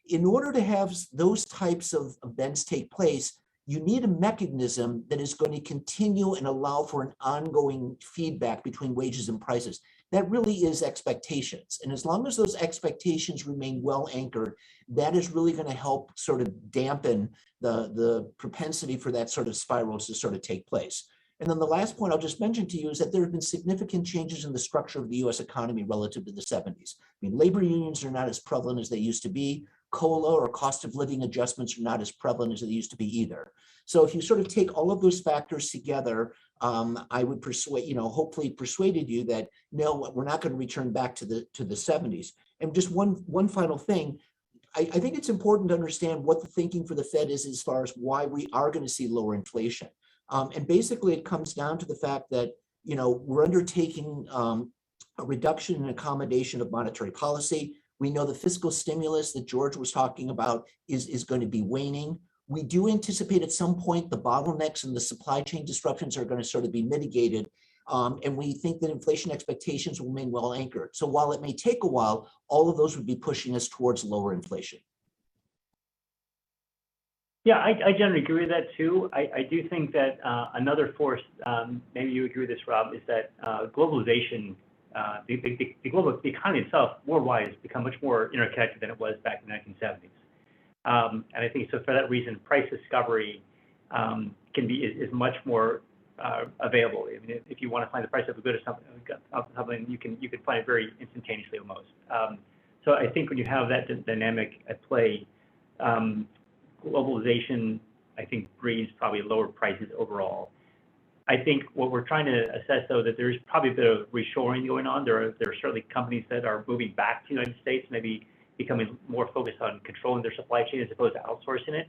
in order to have those types of events take place, you need a mechanism that is going to continue and allow for an ongoing feedback between wages and prices. That really is expectations. And as long as those expectations remain well anchored, that is really going to help sort of dampen the propensity for that sort of spirals to sort of take place. And then the last point I'll just mention to you is that there have been significant changes in the structure of the US economy relative to the 70s. I mean, labor unions are not as prevalent as they used to be. COLA or cost of living adjustments are not as prevalent as they used to be either. So if you sort of take all of those factors together, I would hopefully persuaded you that no, we're not going to return back to the 70s. And just one final thing, I think it's important to understand what the thinking for the Fed is as far as why we are going to see lower inflation. And basically, it comes down to the fact that, we're undertaking a reduction and accommodation of monetary policy. We know the fiscal stimulus that George was talking about is going to be waning. We do anticipate at some point the bottlenecks and the supply chain disruptions are going to sort of be mitigated. And we think that inflation expectations will remain well anchored. So while it may take a while, all of those would be pushing us towards lower inflation. Yeah, I generally agree with that too. I do think that another force, maybe you agree with this, Rob, is that globalization, the economy itself worldwide has become much more interconnected than it was back in the 1970s. And I think so for that reason, price discovery is much more available. I mean, if you want to find the price of a good or something, you can find it very instantaneously almost. So I think when you have that dynamic at play, globalization, I think, breeds probably lower prices overall. I think what we're trying to assess, though, that there's probably a bit of reshoring going on. There are certainly companies that are moving back to the United States, maybe becoming more focused on controlling their supply chain as opposed to outsourcing it.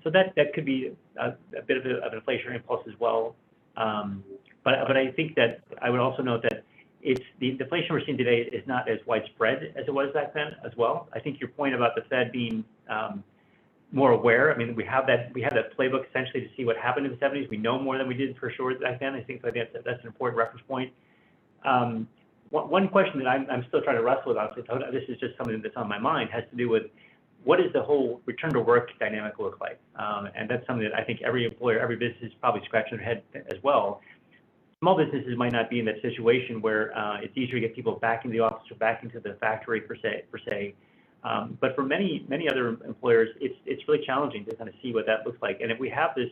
So that could be a bit of an inflationary impulse as well. But I think that I would also note that the inflation we're seeing today is not as widespread as it was back then as well. I think your point about the Fed being more aware. I mean, we have that playbook essentially to see what happened in the 70s. We know more than we did for sure back then. I think that's an important reference point. One question that I'm still trying to wrestle with, this is just something that's on my mind, has to do with what does the whole return to work dynamic look like? And that's something that I think every employer, every business is probably scratching their head as well. Small businesses might not be in that situation where it's easier to get people back into the office or back into the factory per se. But for many other employers, it's really challenging to kind of see what that looks like. And if we have this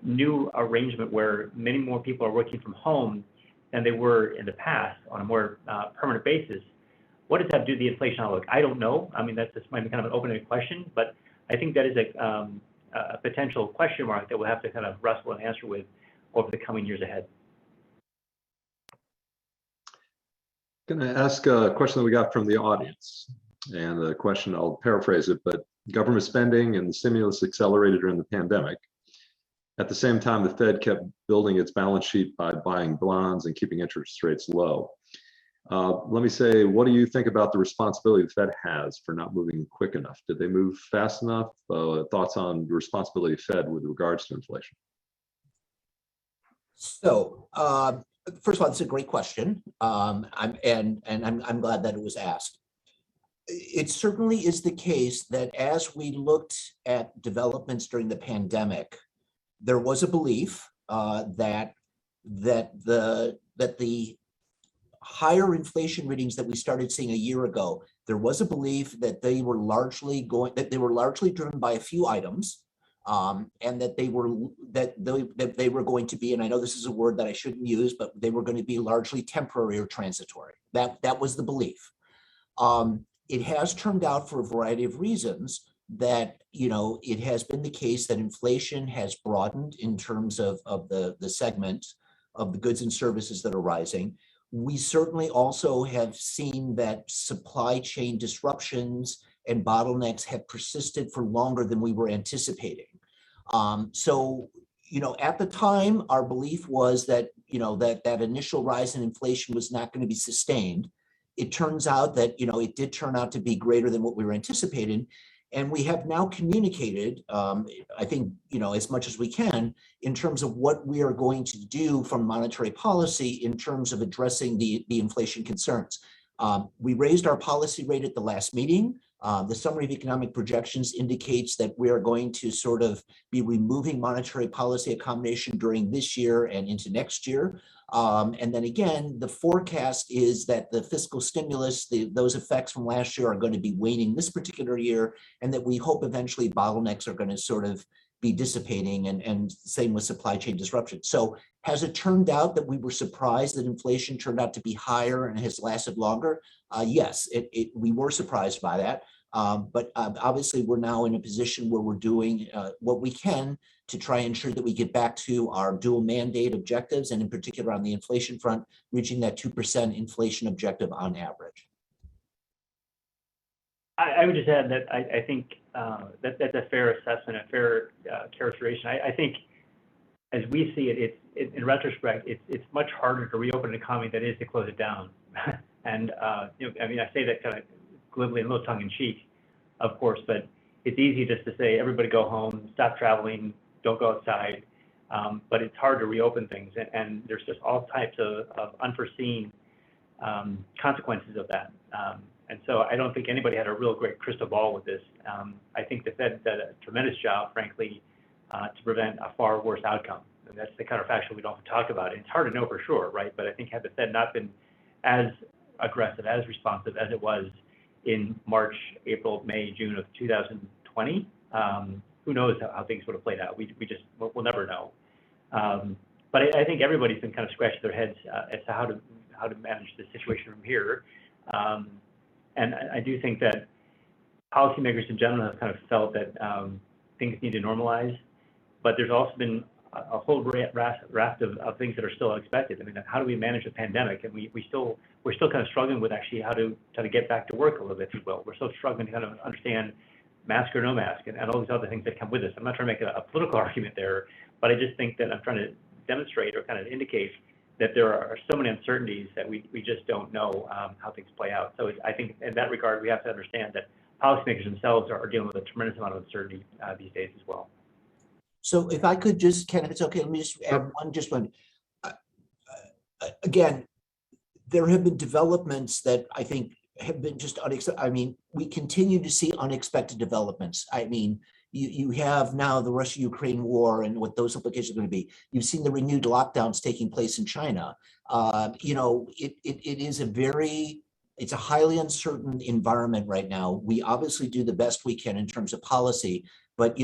new arrangement where many more people are working from home than they were in the past on a more permanent basis, what does that do to the inflation outlook? I don't know. I mean, this might be kind of an open-ended question, but I think that is a potential question mark that we'll have to kind of wrestle and answer with over the coming years ahead. I'm going to ask a question that we got from the audience. And the question, I'll paraphrase it, but government spending and the stimulus accelerated during the pandemic. At the same time, the Fed kept building its balance sheet by buying bonds and keeping interest rates low. Let me say, what do you think about the responsibility the Fed has for not moving quick enough? Did they move fast enough? Thoughts on the responsibility of the Fed with regards to inflation? So, first of all, it's a great question, I'm glad that it was asked. It certainly is the case that as we looked at developments during the pandemic, there was a belief that the higher inflation readings that we started seeing a year ago There was a belief that they were largely driven by a few items, and that they were going to be, and I know this is a word that I shouldn't use, but they were going to be largely temporary or transitory. That was the belief. It has turned out, for a variety of reasons, that it has been the case that inflation has broadened in terms of the segment of the goods and services that are rising. We certainly also have seen that supply chain disruptions and bottlenecks have persisted for longer than we were anticipating. So, at the time, our belief was that, that initial rise in inflation was not going to be sustained. It turns out that, it did turn out to be greater than what we were anticipating. And we have now communicated, I think, as much as we can, in terms of what we are going to do from monetary policy in terms of addressing the inflation concerns. We raised our policy rate at the last meeting. The summary of economic projections indicates that we are going to sort of be removing monetary policy accommodation during this year and into next year. And then again, the forecast is that the fiscal stimulus, those effects from last year are going to be waning this particular year, and that we hope eventually bottlenecks are going to sort of be dissipating, and same with supply chain disruption. So has it turned out that we were surprised that inflation turned out to be higher and has lasted longer? Yes, we were surprised by that. But obviously, we're now in a position where we're doing what we can to try and ensure that we get back to our dual mandate objectives, and in particular on the inflation front, reaching that 2% inflation objective on average. I would just add that I think that's a fair assessment, a fair characterization. I think, as we see it, in retrospect, it's much harder to reopen an economy than it is to close it down. And I say that kind of glibly and a little tongue-in-cheek, of course, but it's easy just to say, everybody go home, stop traveling, don't go outside. But it's hard to reopen things, and there's just all types of unforeseen consequences of that. And so I don't think anybody had a real great crystal ball with this. I think the Fed did a tremendous job, frankly, to prevent a far worse outcome. And that's the counterfactual we don't talk about. And it's hard to know for sure, right? But I think had the Fed not been as aggressive, as responsive as it was in March, April, May, June of 2020, who knows how things would have played out. We'll never know. But I think everybody's been kind of scratching their heads as to how to manage the situation from here. And I do think that policymakers in general have kind of felt that things need to normalize, but there's also been a whole raft of things that are still unexpected. I mean, how do we manage a pandemic? And we're still kind of struggling with actually how to get back to work a little bit, if you will. We're still struggling to kind of understand mask or no mask and all these other things that come with this. I'm not trying to make a political argument there, but I just think that I'm trying to demonstrate or kind of indicate that there are so many uncertainties that we just don't know how things play out. So I think in that regard, we have to understand that policymakers themselves are dealing with a tremendous amount of uncertainty these days as well. So if I could just, Ken, if it's okay, let me just add one. Again, there have been developments that I think have been just unexpected. I mean, we continue to see unexpected developments. I mean, you have now the Russia-Ukraine war and what those implications are going to be. You've seen the renewed lockdowns taking place in China. It's a highly uncertain environment right now. We obviously do the best we can in terms of policy, but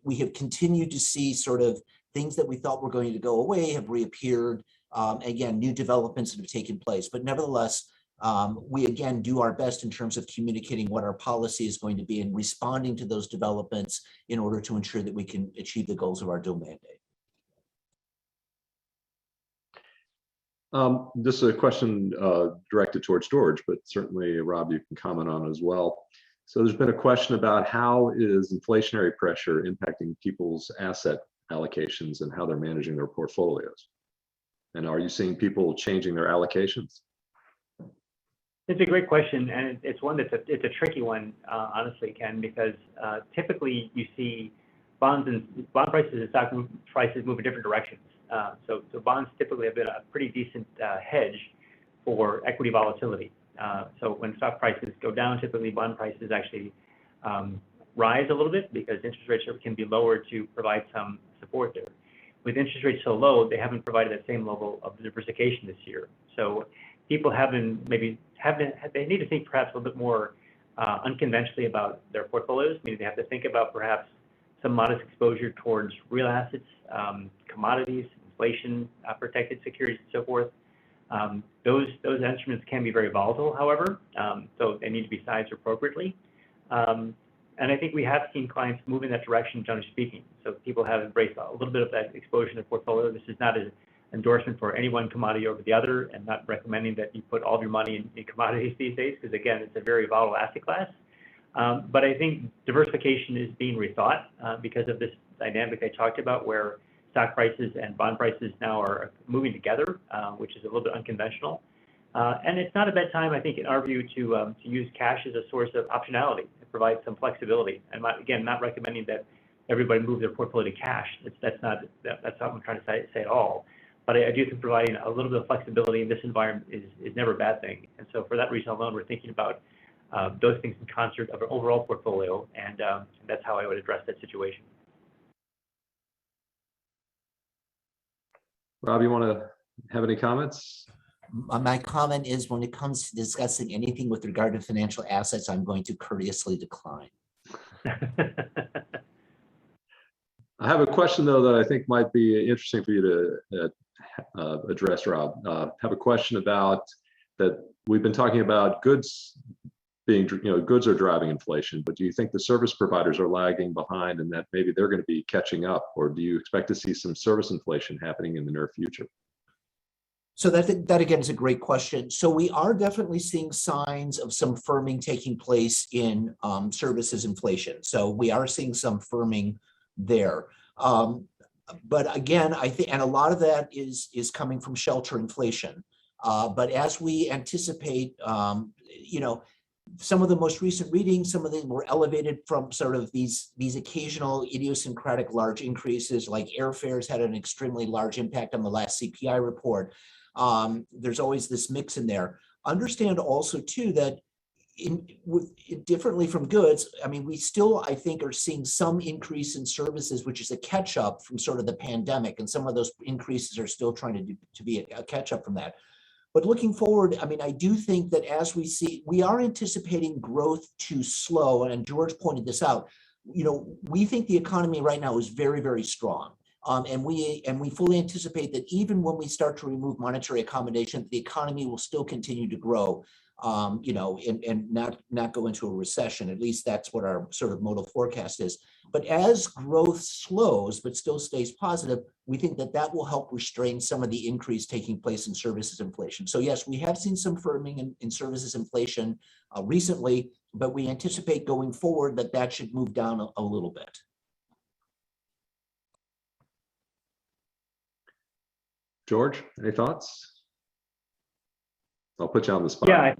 we have continued to see sort of things that we thought were going to go away have reappeared. Again, new developments that have taken place, but nevertheless, we again do our best in terms of communicating what our policy is going to be and responding to those developments in order to ensure that we can achieve the goals of our dual mandate. This is a question directed towards George, but certainly, Rob, you can comment on it as well. So there's been a question about how is inflationary pressure impacting people's asset allocations and how they're managing their portfolios? And are you seeing people changing their allocations? It's a great question, and it's one it's a tricky one, honestly, Ken, because typically you see bond prices and stock prices move in different directions. So bonds typically have been a pretty decent hedge for equity volatility. So when stock prices go down, typically bond prices actually rise a little bit because interest rates can be lowered to provide some support there. With interest rates so low, they haven't provided that same level of diversification this year. So people they need to think perhaps a little bit more unconventionally about their portfolios. Meaning they have to think about perhaps some modest exposure towards real assets, commodities, inflation, protected securities, and so forth. Those instruments can be very volatile, however, so they need to be sized appropriately. And I think we have seen clients move in that direction, generally speaking. So people have embraced a little bit of that exposure in their portfolio. This is not an endorsement for any one commodity over the other, and not recommending that you put all of your money in commodities these days, because again, it's a very volatile asset class. But I think diversification is being rethought because of this dynamic I talked about, where stock prices and bond prices now are moving together, which is a little bit unconventional. And it's not a bad time, I think, in our view, to use cash as a source of optionality. It provides some flexibility. And again, not recommending that everybody move their portfolio to cash. That's not what I'm trying to say at all. But I do think providing a little bit of flexibility in this environment is never a bad thing. And so for that reason alone, we're thinking about those things in concert of our overall portfolio, and that's how I would address that situation. Rob, you want to have any comments? My comment is, when it comes to discussing anything with regard to financial assets, I'm going to courteously decline. I have a question, though, that I think might be interesting for you to address, Rob. I have a question about that. We've been talking about goods being, goods are driving inflation, but do you think the service providers are lagging behind, and that maybe they're going to be catching up, or do you expect to see some service inflation happening in the near future? So that again is a great question. So we are definitely seeing signs of some firming taking place in services inflation. So we are seeing some firming there. But again, I think, and a lot of that is coming from shelter inflation. But as we anticipate, some of the most recent readings, some of them were elevated from sort of these occasional idiosyncratic large increases, like airfares had an extremely large impact on the last CPI report. There's always this mix in there. Understand also too that differently from goods, I mean, we still, I think, are seeing some increase in services, which is a catch up from sort of the pandemic, and some of those increases are still trying to be a catch up from that. But looking forward, I mean, I do think that as we are anticipating growth to slow, and George pointed this out. We think the economy right now is very, very strong. And we fully anticipate that even when we start to remove monetary accommodation, the economy will still continue to grow, and not go into a recession. At least that's what our sort of modal forecast is. But as growth slows but still stays positive, we think that will help restrain some of the increase taking place in services inflation. So yes, we have seen some firming in services inflation recently, but we anticipate going forward that should move down a little bit. George, any thoughts? I'll put you on the spot. Yeah,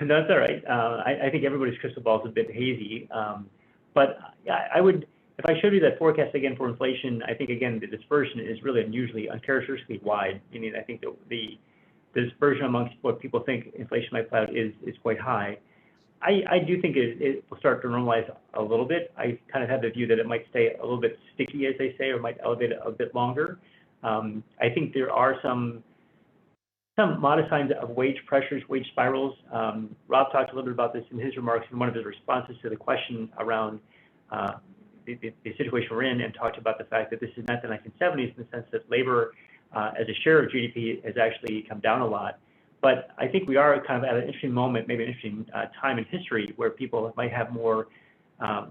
no, that's all right. I think everybody's crystal ball is a bit hazy, but I would, if I showed you that forecast again for inflation, I think again the dispersion is really uncharacteristically wide. Meaning, I think the dispersion amongst what people think inflation might play out is quite high. I do think it will start to normalize a little bit. I kind of have the view that it might stay a little bit sticky, as they say, or might elevate a bit longer. I think there are some modest signs of wage pressures, wage spirals. Rob talked a little bit about this in his remarks in one of his responses to the question around the situation we're in, and talked about the fact that this is not the 1970s in the sense that labor as a share of GDP has actually come down a lot. But I think we are kind of at an interesting moment, maybe an interesting time in history, where people might have more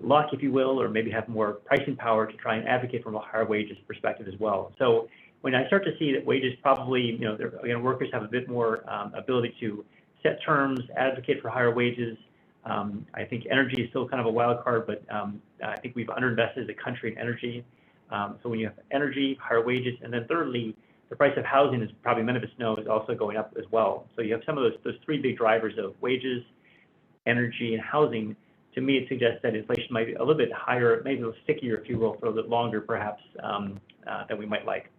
luck, if you will, or maybe have more pricing power to try and advocate from a higher wages perspective as well. So when I start to see that wages probably, workers have a bit more ability to set terms, advocate for higher wages. I think energy is still kind of a wild card, but I think we've underinvested as a country in energy. So when you have energy, higher wages, and then thirdly, the price of housing, as probably many of us know, is also going up as well. So you have some of those three big drivers of wages, energy, and housing. To me, it suggests that inflation might be a little bit higher, maybe a little stickier, if you will, for a little bit longer, perhaps, than we might like.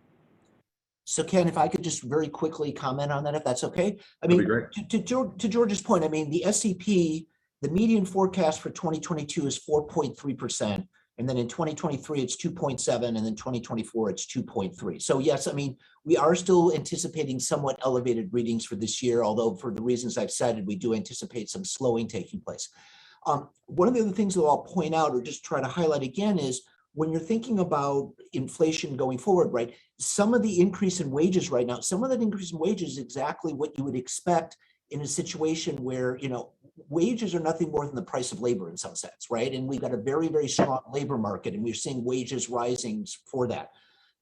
So Ken, if I could just very quickly comment on that, if that's okay. I mean, to George's point, I mean, the SEP, the median forecast for 2022 is 4.3%, And then in 2023, it's 2.7, and then 2024, it's 2.3. So yes, I mean, we are still anticipating somewhat elevated readings for this year, although for the reasons I've cited, we do anticipate some slowing taking place. One of the other things that I'll point out or just try to highlight again is when you're thinking about inflation going forward, right? Some of the increase in wages right now, some of that increase in wages is exactly what you would expect in a situation where, you know, wages are nothing more than the price of labor in some sense, right? And we've got a very, very strong labor market, and we're seeing wages rising for that.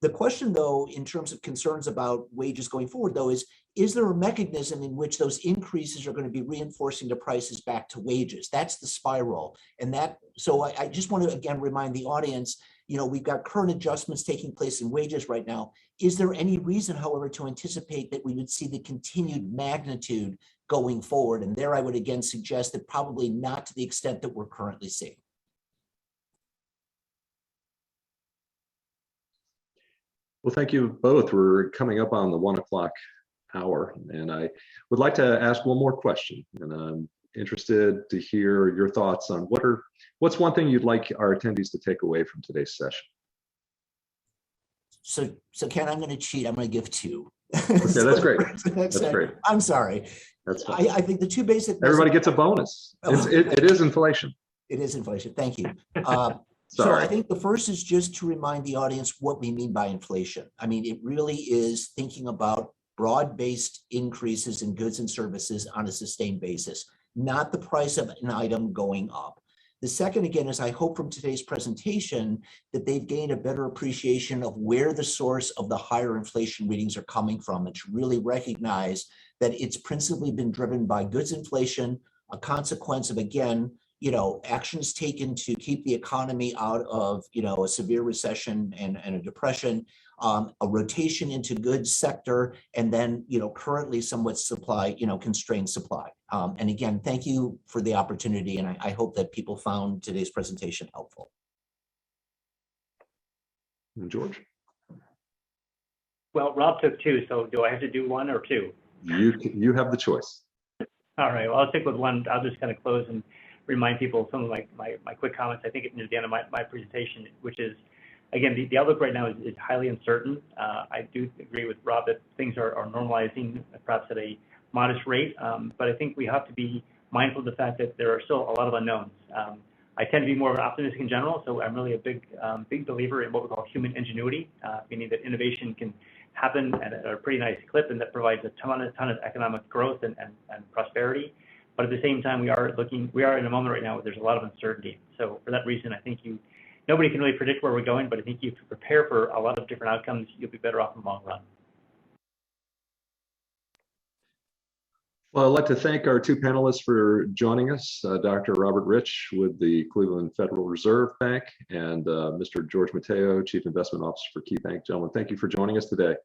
The question, though, in terms of concerns about wages going forward, though, is there a mechanism in which those increases are going to be reinforcing the prices back to wages? That's the spiral. And that, so I just want to, again, remind the audience, you know, we've got current adjustments taking place in wages right now. Is there any reason, however, to anticipate that we would see the continued magnitude going forward? And there I would again suggest that probably not to the extent that we're currently seeing. Well, thank you both. We're coming up on the 1 o'clock hour, and I would like to ask one more question. And I'm interested to hear your thoughts on what's one thing you'd like our attendees to take away from today's session. So Ken, I'm going to cheat. I'm going to give two. Okay, so that's great. That's great. I'm sorry. That's fine. I think the two basic. Everybody gets a bonus. It is inflation. It is inflation. Thank you. So I think the first is just to remind the audience what we mean by inflation. I mean, it really is thinking about broad-based increases in goods and services on a sustained basis, not the price of an item going up. The second, again, is I hope from today's presentation that they've gained a better appreciation of where the source of the higher inflation readings are coming from, and to really recognize that it's principally been driven by goods inflation, a consequence of, again, you know, actions taken to keep the economy out of, you know, a severe recession and a depression, a rotation into goods sector, and then, you know, currently somewhat supply, you know, constrained supply. And again, thank you for the opportunity, and I hope that people found today's presentation helpful. George? Well, Rob took two, so do I have to do one or two? You have the choice. All right, well, I'll stick with one. I'll just kind of close and remind people of some of my quick comments, I think, near the end of my presentation, which is, again, the outlook right now is highly uncertain. I do agree with Rob that things are normalizing, perhaps at a modest rate, but I think we have to be mindful of the fact that there are still a lot of unknowns. I tend to be more of an optimist in general, so I'm really a big believer in what we call human ingenuity, meaning that innovation can happen at a pretty nice clip, and that provides a ton of economic growth and prosperity. But at the same time, we are in a moment right now where there's a lot of uncertainty. So for that reason, I think nobody can really predict where we're going, but I think if you prepare for a lot of different outcomes, you'll be better off in the long run. Well, I'd like to thank our two panelists for joining us, Dr. Robert Rich with the Cleveland Federal Reserve Bank and Mr. George Mateo, Chief Investment Officer for KeyBank. Gentlemen, thank you for joining us today.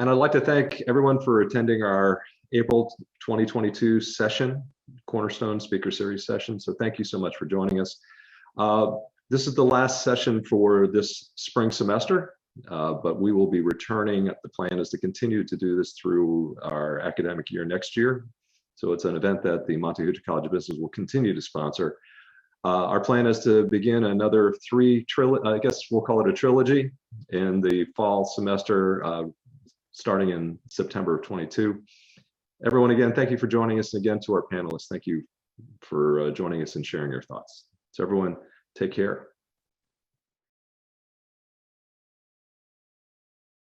And I'd like to thank everyone for attending our April 2022 session, Cornerstone Speaker Series session. So thank you so much for joining us. This is the last session for this spring semester, but we will be returning. The plan is to continue to do this through our academic year next year. So it's an event that the Montague College of Business will continue to sponsor. Our plan is to begin another I guess we'll call it a trilogy in the fall semester, starting in September of 22. Everyone, again, thank you for joining us. Again, to our panelists, thank you for joining us and sharing your thoughts. So everyone, take care.